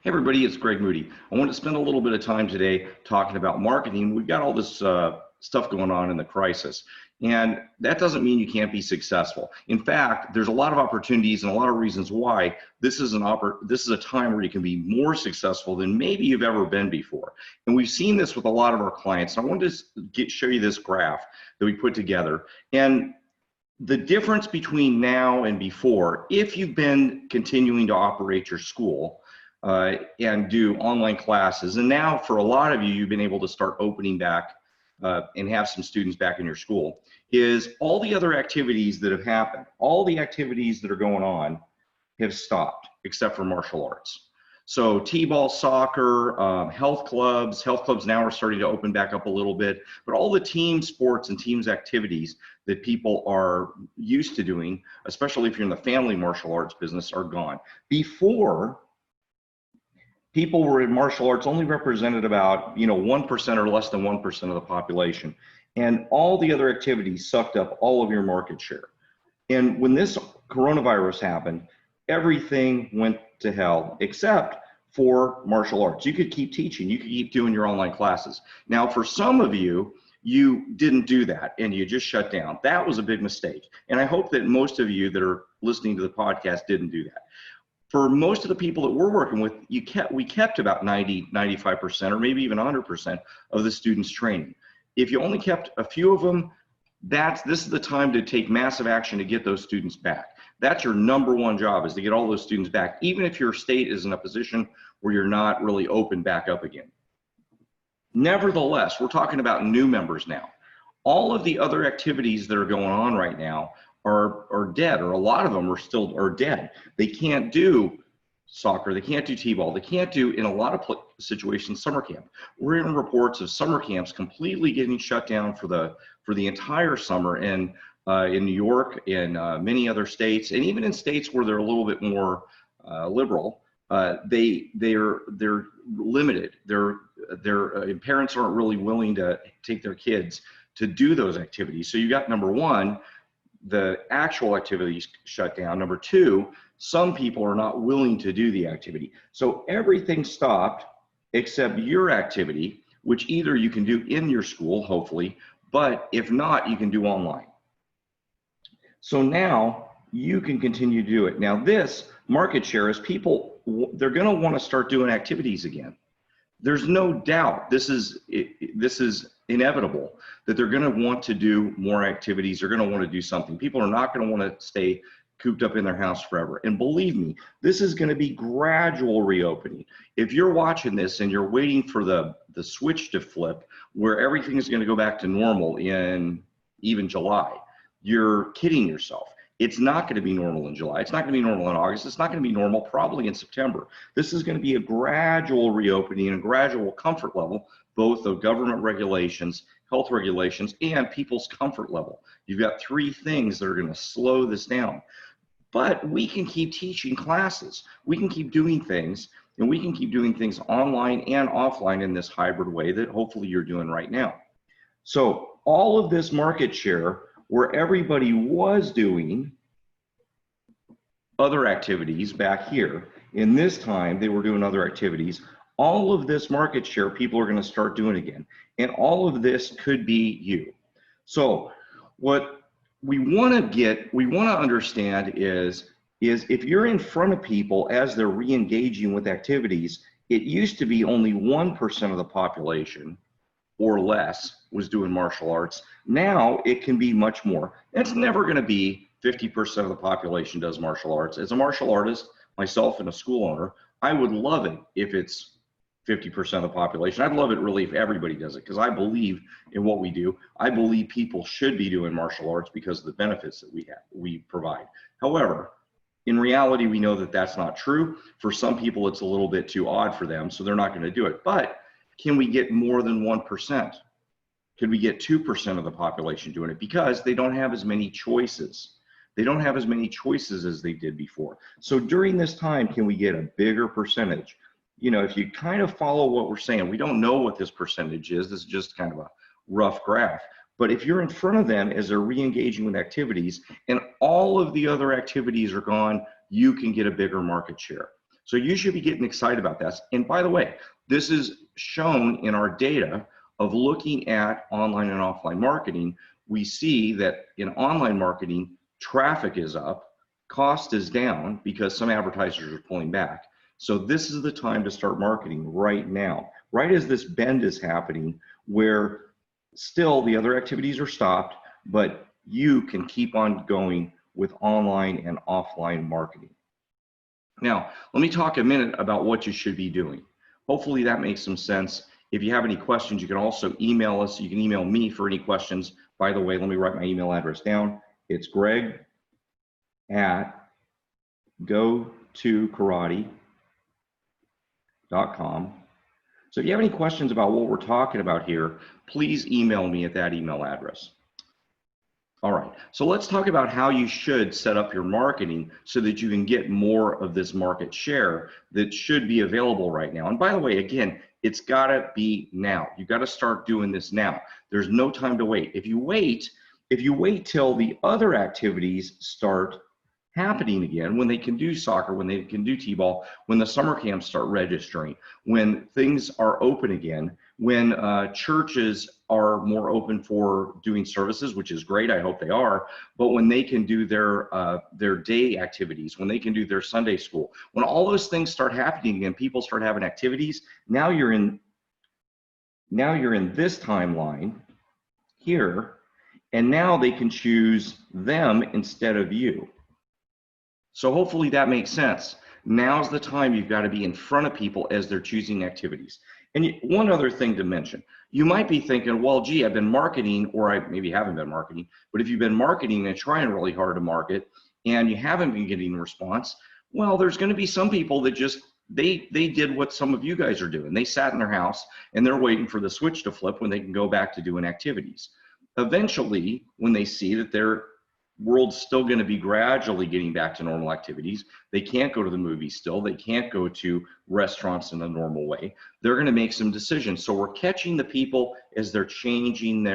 Hey everybody, it's Greg Moody. I want to spend a little bit of time today talking about marketing. We've got all this stuff going on in the crisis, and that doesn't mean you can't be successful. In fact, there's a lot of opportunities and a lot of reasons why this is a time where you can be more successful than maybe you've ever been before. And we've seen this with a lot of our clients. I wanted to show you this graph that we put together. And the difference between now and before, if you've been continuing to operate your school, and do online classes. And now for a lot of you, you've been able to start opening back and have some students back in your school, is all the other activities that have happened, all the activities that are going on have stopped except for martial arts. So T-ball, soccer, health clubs now are starting to open back up a little bit, but all the team sports and teams activities that people are used to doing, especially if you're in the family martial arts business, are gone. Before, people were in martial arts only represented about 1% or less than 1% of the population, and all the other activities sucked up all of your market share. And when this coronavirus happened, everything went to hell except for martial arts. You could keep teaching, you could keep doing your online classes. Now for some of you, you didn't do that and you just shut down. That was a big mistake, and I hope that most of you that are listening to the podcast didn't do that. For most of the people that we're working with, we kept about 90, 95%, or maybe even 100% of the students' training. If you only kept a few of them, this is the time to take massive action to get those students back. That's your number one job, is to get all those students back, even if your state is in a position where you're not really open back up again. Nevertheless, we're talking about new members now. All of the other activities that are going on right now are dead, or a lot of them are dead. They can't do soccer, they can't do T-ball, they can't do, in a lot of situations, summer camp. We're hearing reports of summer camps completely getting shut down for the entire summer in New York and many other states, and even in states where they're a little bit more liberal. They're limited. Parents aren't really willing to take their kids to do those activities. So you got, number one, the actual activities shut down. Number two, some people are not willing to do the activity. So everything stopped except your activity, which either you can do in your school, hopefully, but if not, you can do online. So now you can continue to do it. Now this market share is people, they're gonna wanna start doing activities again. There's no doubt this is inevitable that they're going to want to do more activities. They're going to want to do something. People are not going to want to stay cooped up in their house forever. And believe me, this is going to be gradual reopening. If you're watching this and you're waiting for the switch to flip where everything is going to go back to normal in even July, you're kidding yourself. It's not going to be normal in July. It's not going to be normal in August. It's not going to be normal probably in September. This is going to be a gradual reopening and gradual comfort level, both of government regulations, health regulations, and people's comfort level. You've got three things that are going to slow this down. But we can keep teaching classes. We can keep doing things, and we can keep doing things online and offline in this hybrid way that hopefully you're doing right now. So all of this market share, where everybody was doing other activities back here, in this time they were doing other activities, all of this market share people are going to start doing again. And all of this could be you. So what we want to understand is if you're in front of people as they're re-engaging with activities, it used to be only 1% of the population or less was doing martial arts. Now it can be much more. It's never going to be 50% of the population does martial arts. As a martial artist, myself and a school owner, I would love it if it's 50% of the population. I'd love it really if everybody does it, because I believe in what we do. I believe people should be doing martial arts because of the benefits that we provide. However, in reality, we know that that's not true. For some people, it's a little bit too odd for them, so they're not going to do it. But can we get more than 1%? Could we get 2% of the population doing it? Because they don't have as many choices. They don't have as many choices as they did before. So during this time, can we get a bigger percentage? You know, if you kind of follow what we're saying, we don't know what this percentage is. This is just kind of a rough graph. But if you're in front of them as they're re-engaging with activities and all of the other activities are gone, you can get a bigger market share. So you should be getting excited about this. And by the way, this is shown in our data of looking at online and offline marketing. We see that in online marketing, traffic is up, cost is down because some advertisers are pulling back. So this is the time to start marketing right now, right as this bend is happening, where still the other activities are stopped, but you can keep on going with online and offline marketing. Now, let me talk a minute about what you should be doing. Hopefully that makes some sense. If you have any questions, you can also email us. You can email me for any questions. By the way, let me write my email address down. It's greg@gotokarate.com. So if you have any questions about what we're talking about here, please email me at that email address. All right, so let's talk about how you should set up your marketing so that you can get more of this market share that should be available right now. And by the way, again, it's gotta be now. You gotta start doing this now. There's no time to wait. If you wait till the other activities start happening again, when they can do soccer, when they can do t-ball, when the summer camps start registering, when things are open again, when churches are more open for doing services, which is great, I hope they are, but when they can do their day activities, when they can do their Sunday school, when all those things start happening again, people start having activities, now you're in this timeline here, and now they can choose them instead of you. So hopefully that makes sense. Now's the time you've got to be in front of people as they're choosing activities. And one other thing to mention, you might be thinking, well, gee, I've been marketing, or I maybe haven't been marketing, but if you've been marketing and trying really hard to market and you haven't been getting a response, well, there's going to be some people that just, they did what some of you guys are doing. They sat in their house and they're waiting for the switch to flip when they can go back to doing activities. Eventually, when they see that their world's still going to be gradually getting back to normal activities, they can't go to the movies still, they can't go to restaurants in a normal way, they're going to make some decisions. So we're catching the people as they're changing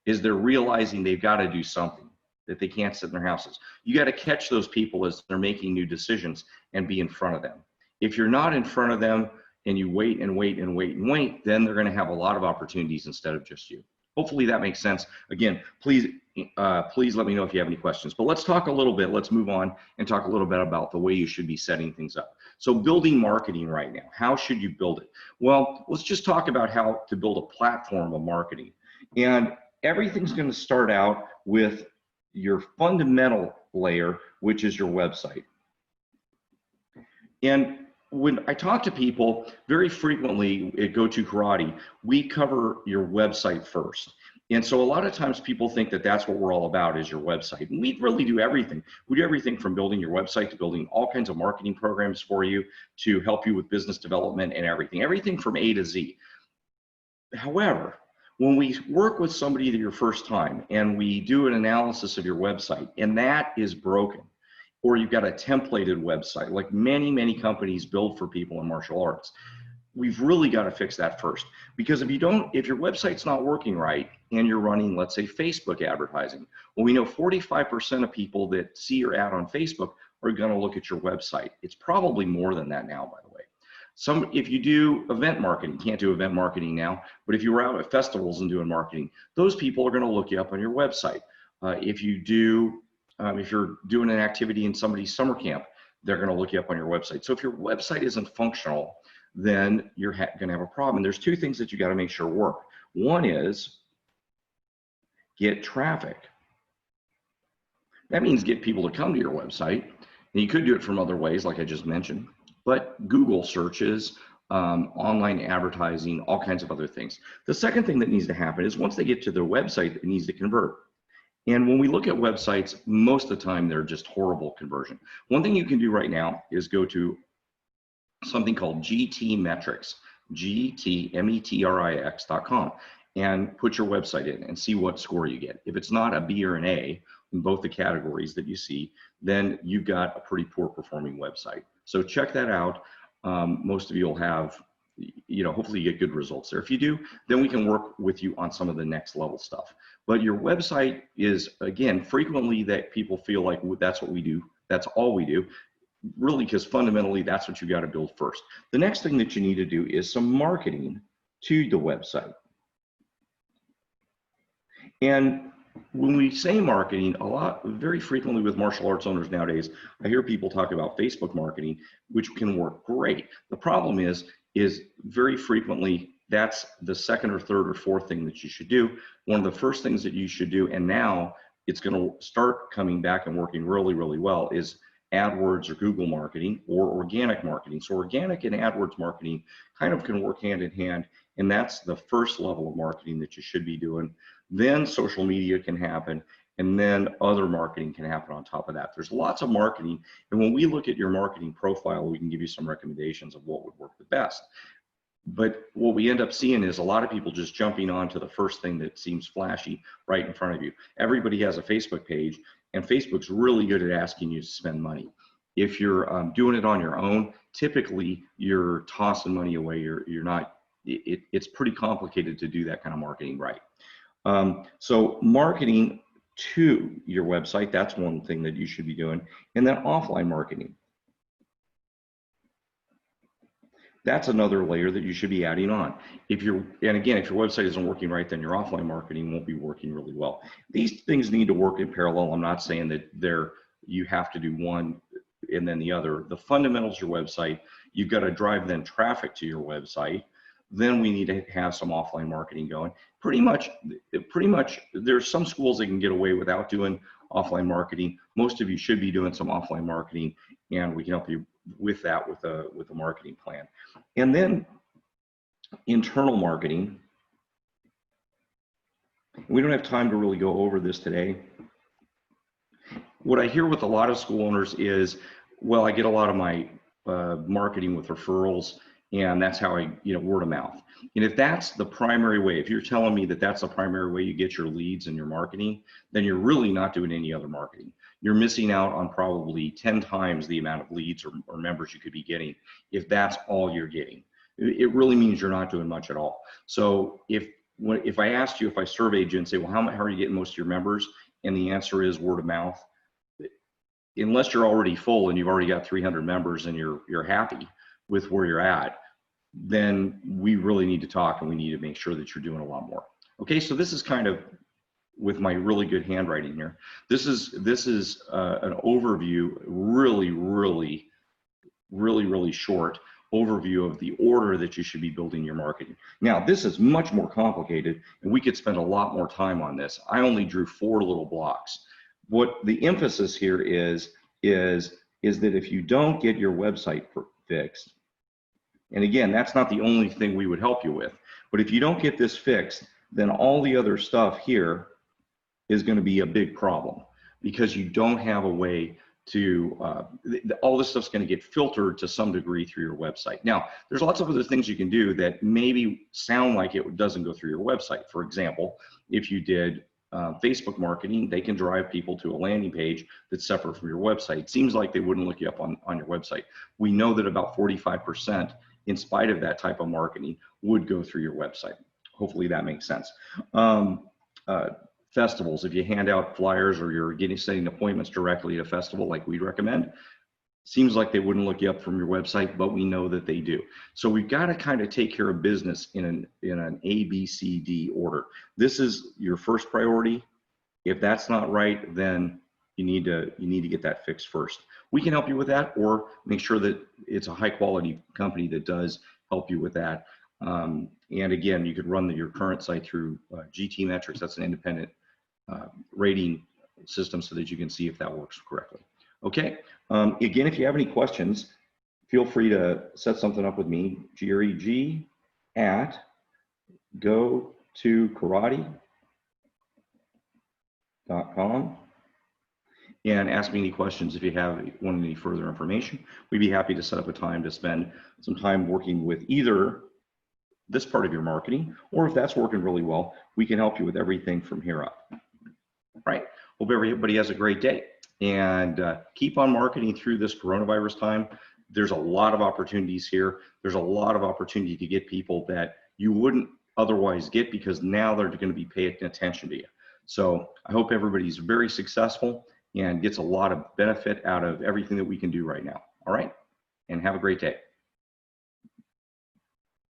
as they're realizing they've got to do something, that they can't sit in their houses. You got to catch those people as they're making new decisions and be in front of them. If you're not in front of them and you wait and wait and wait and wait, then they're going to have a lot of opportunities instead of just you. Hopefully that makes sense. Again, please let me know if you have any questions. But let's talk a little bit, let's move on and talk a little bit about the way you should be setting things up. So building marketing right now, how should you build it? Well, let's just talk about how to build a platform of marketing. And everything's going to start out with your fundamental layer, which is your website. And when I talk to people very frequently at Go-To Karate, we cover your website first. And so a lot of times people think that that's what we're all about, is your website. And we really do everything. We do everything from building your website to building all kinds of marketing programs for you to help you with business development and everything from A to Z. However, when we work with somebody your first time and we do an analysis of your website and that is broken, or you've got a templated website like many companies build for people in martial arts, we've really got to fix that first. Because if your website's not working right and you're running, let's say, Facebook advertising, well, we know 45% of people that see your ad on Facebook are going to look at your website. It's probably more than that now, by the way. If you do event marketing, can't do event marketing now, but if you were out at festivals and doing marketing, those people are going to look you up on your website. If you're doing an activity in somebody's summer camp, they're going to look you up on your website. So if your website isn't functional, then you're going to have a problem. And there's two things that you got to make sure work. One is get traffic. That means get people to come to your website. And you could do it from other ways, like I just mentioned, but Google searches, online advertising, all kinds of other things. The second thing that needs to happen is once they get to their website, it needs to convert. And when we look at websites, most of the time they're just horrible conversion. One thing you can do right now is go to something called GTmetrix, GTmetrix.com, and put your website in and see what score you get. If it's not a B or an A in both the categories that you see, then you've got a pretty poor performing website. So check that out. Most of you will have, hopefully you get good results there. If you do, then we can work with you on some of the next level stuff. But your website is, again, frequently that people feel like that's what we do. That's all we do. really, because fundamentally that's what you got to build first. The next thing that you need to do is some marketing to the website. And when we say marketing, very frequently with martial arts owners nowadays, I hear people talk about Facebook marketing, which can work great. The problem is very frequently that's the second or third or fourth thing that you should do. One of the first things that you should do, and now it's going to start coming back and working really, really well, is AdWords or Google marketing or organic marketing. So organic and AdWords marketing kind of can work hand in hand, and that's the first level of marketing that you should be doing. Then social media can happen, and then other marketing can happen on top of that. There's lots of marketing, and when we look at your marketing profile, we can give you some recommendations of what would work the best. But what we end up seeing is a lot of people just jumping on to the first thing that seems flashy right in front of you. Everybody has a Facebook page, and Facebook's really good at asking you to spend money. If you're doing it on your own, typically you're tossing money away. You're not. It's pretty complicated to do that kind of marketing right. So marketing to your website, that's one thing that you should be doing. And then offline marketing. That's another layer that you should be adding on. And again, if your website isn't working right, then your offline marketing won't be working really well. These things need to work in parallel. I'm not saying that you have to do one and then the other. The fundamentals of your website, you've got to drive then traffic to your website. Then we need to have some offline marketing going. Pretty much, there's some schools that can get away without doing offline marketing. Most of you should be doing some offline marketing, and we can help you with that with a marketing plan. And then internal marketing. We don't have time to really go over this today. What I hear with a lot of school owners is, well, I get a lot of my marketing with referrals, and that's how I, word of mouth. And if that's the primary way, if you're telling me that that's the primary way you get your leads and your marketing, then you're really not doing any other marketing. You're missing out on probably 10 times the amount of leads or members you could be getting if that's all you're getting. It really means you're not doing much at all. So if I asked you, if I surveyed you and say, well, how are you getting most of your members? And the answer is word of mouth. Unless you're already full and you've already got 300 members and you're happy with where you're at, then we really need to talk, and we need to make sure that you're doing a lot more. Okay, so this is kind of with my really good handwriting here. This is an overview, really short overview of the order that you should be building your marketing. Now, this is much more complicated, and we could spend a lot more time on this. I only drew 4 little blocks. What the emphasis here is that if you don't get your website fixed, and again, that's not the only thing we would help you with, but if you don't get this fixed, then all the other stuff here is going to be a big problem, because you don't have a way to, all this stuff's going to get filtered to some degree through your website. Now, there's lots of other things you can do that maybe sound like it doesn't go through your website. For example, if you did Facebook marketing, they can drive people to a landing page that's separate from your website. It seems like they wouldn't look you up on your website. We know that about 45%, in spite of that type of marketing, would go through your website. Hopefully that makes sense. Festivals, if you hand out flyers or you're setting appointments directly at a festival like we'd recommend, seems like they wouldn't look you up from your website, but we know that they do. So we've got to kind of take care of business in an A, B, C, D order. This is your first priority. If that's not right, then you need to get that fixed first. We can help you with that, or make sure that it's a high quality company that does help you with that. And again, you could run your current site through GTmetrix. That's an independent rating system, so that you can see if that works correctly. Okay. Again, if you have any questions, feel free to set something up with me, Jerry G at gotokarate.com, and ask me any questions if you want any further information. We'd be happy to set up a time to spend some time working with either this part of your marketing, or if that's working really well, we can help you with everything from here up. Right. Hope everybody has a great day, and keep on marketing through this coronavirus time. There's a lot of opportunities here. There's a lot of opportunity to get people that you wouldn't otherwise get, because now they're going to be paying attention to you. So I hope everybody's very successful and gets a lot of benefit out of everything that we can do right now. All right. And have a great day.